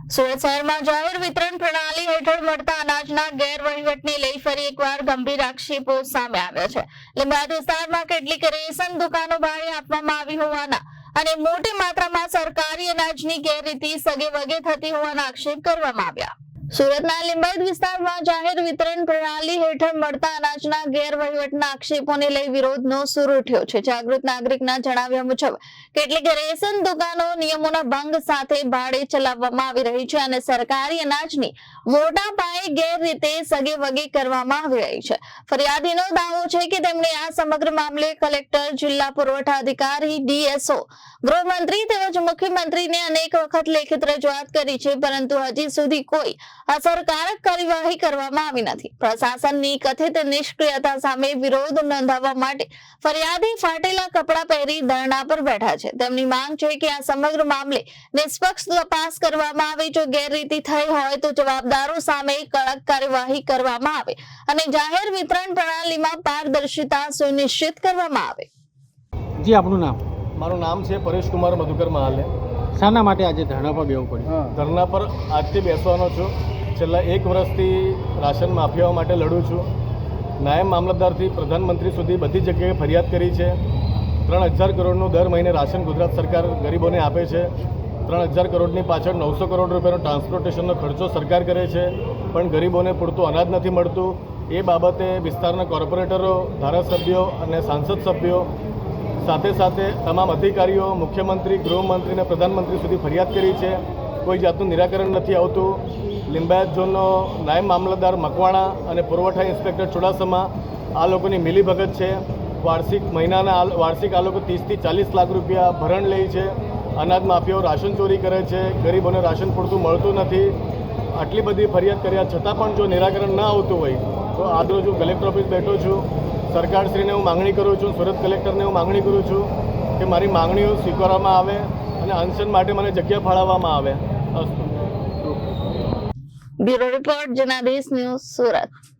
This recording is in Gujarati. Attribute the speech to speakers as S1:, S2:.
S1: સુરત શહેરમાં જાહેર વિતરણ પ્રણાલી હેઠળ મળતા અનાજના ગેરવહીવટને લઈ ફરી એકવાર ગંભીર આક્ષેપો સામે આવ્યા છે। લીંબાયત વિસ્તારમાં કેટલીક રેશન દુકાનો ભાડે આપવામાં આવી હોવાના અને મોટી માત્રામાં સરકારી અનાજની ગેરરીતિ સગેવગે થતી હોવાના આક્ષેપ કરવામાં આવ્યા। સુરતના લીંબાયત વિસ્તારમાં જાહેર વિતરણ પ્રણાલી હેઠળ મળતા અનાજના ગેરવહીવટના આક્ષેપોને લઈ વિરોધનો સૂર ઉઠ્યો છે। જાગૃત નાગરિકના જણાવ્યા મુજબ કેટલીક રેશન દુકાનો નિયમોના ભંગ સાથે ભાડે ચલાવવામાં આવી રહી છે અને સરકારી અનાજની મોટા પાયે ગેરરીતે સગેવગે કરવામાં આવી રહી છે। ફરિયાદીનો દાવો છે કે તેમણે આ સમગ્ર મામલે કલેક્ટર, જિલ્લા પુરવઠા અધિકારી, ડીએસઓ, ગૃહમંત્રી તેમજ મુખ્યમંત્રીને અનેક વખત લેખિત રજૂઆત કરી છે, પરંતુ હજી સુધી કોઈ અસરકારક કાર્યવાહી કરવામાં આવી નથી। પ્રશાસનની કથિત નિષ્ક્રિયતા સામે વિરોધ નોંધાવવા માટે ફરિયાદી ફાટેલા કપડાં પહેરી ધરણા પર બેઠા છે। તેમની માંગ છે કે આ સમગ્ર મામલે નિષ્પક્ષ તપાસ કરવામાં આવે। જો ગેરરીતિ થઈ હોય તો જવાબદારો સામે કડક કાર્યવાહી કરવામાં આવે અને જાહેર વિતરણ પ્રણાલીમાં પારદર્શિતા સુનિશ્ચિત કરવામાં આવે।
S2: જી, આપનું નામ?
S3: મારું નામ છે પરેશ કુમાર મધુકર મહાલે।
S2: શાના માટે આજે ધરણા પર બેસવું પડ્યું?
S3: ધરણા પર આજથી બેસવાનો છું। છેલ્લા 1 વર્ષથી રાશન માફિયાઓ માટે લડું છું। નાયબ મામલતદારથી પ્રધાનમંત્રી સુધી બધી જગ્યાએ ફરિયાદ કરી છે। 3000 કરોડનું દર મહિને રાશન ગુજરાત સરકાર ગરીબોને આપે છે। 3000 કરોડની પાછળ 900 કરોડ રૂપિયાનો ટ્રાન્સપોર્ટેશનનો ખર્ચો સરકાર કરે છે, પણ ગરીબોને પૂરતું અનાજ નથી મળતું। એ બાબતે વિસ્તારના કોર્પોરેટરો, ધારાસભ્યો અને સાંસદ સભ્યો સાથે સાથે તમામ અધિકારીઓ, મુખ્યમંત્રી, ગૃહમંત્રી અને પ્રધાનમંત્રી સુધી ફરિયાદ કરી છે। કોઈ જાતનું નિરાકરણ નથી આવતું। લીંબાયત ઝોનનો નાયબ મામલતદાર મકવાણા અને પુરવઠા ઇન્સ્પેક્ટર ચુડાસમા આ લોકોની મિલીભગત છે। વાર્ષિક આ લોકો 30 થી 40 લાખ રૂપિયા ભરણ લે છે। અનાજ માફિયાઓ રાશન ચોરી કરે છે, ગરીબોને રાશન પૂરતું મળતું નથી। આટલી બધી ફરિયાદ કર્યા છતાં પણ જો નિરાકરણ ન આવતું હોય તો આજરોજ હું કલેક્ટર ઓફિસ બેઠો છું। સરકારશ્રીને હું માંગણી કરું છું, સુરત કલેક્ટરને હું માંગણી કરું છું કે મારી માંગણીઓ સ્વીકારવામાં આવે અને અનશન માટે મને જગ્યા ફાળવવામાં આવે।
S1: Bureau report, Janadesh news, Surat.